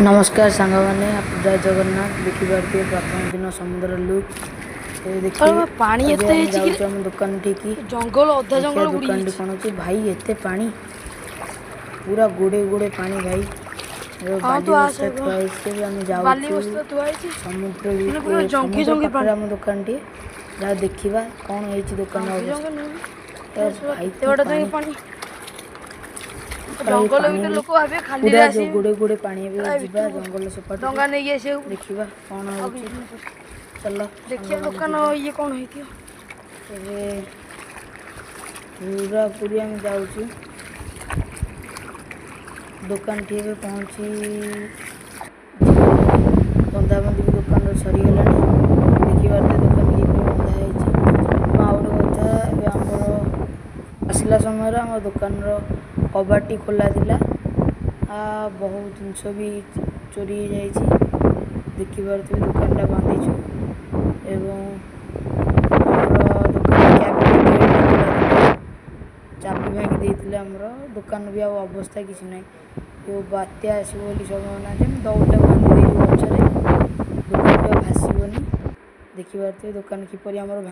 नमस्कार सांग मैंने जय जगन्नाथ देखिए प्रथम दिन समुद्र लुक देखिए पानी जाऊँ आम दुकान ठीक जंगल अधा देखिए जंगल बुड़ी दुकान कौन अच्छे भाई एते पानी पूरा गोड़े गोड़े पानी भाई हाँ बाली तो आ बस्ता थुआ आम बाली जाऊँ बस्ता थुआ है समुद्र जंगी समुद्र जंगी पाखे आम दुकान टी जहाँ देखा कौन है दुकान अवस्था भाई पानी पानी जंगल भीतर लोक भावे खाली पूरा जो गोड़े गोड़े पानी जीवा जंगल सपाट डंगा नहीं आसे देखा कौन हो चल देखिए दुकान ये कौन है पूरा पूरी आम जाऊँ दुकान टी पहुँची बंधाबंधी भी दुकान सरीगला देखिए दुकान ये बंधा हो कथा आमर आसला समय आम दुकान कबाटी खोला थिला बहुत जिनस भी चोरी हो जाइए देखिए दुकानटा बांधीचु एवं चाबी भांगी देते आमर दुकान भी अवस्था किसी ना जो बात्या आसो संभावना दौड़टा बांधी गछरे दुकान भासबनी देखिए दुकान किपर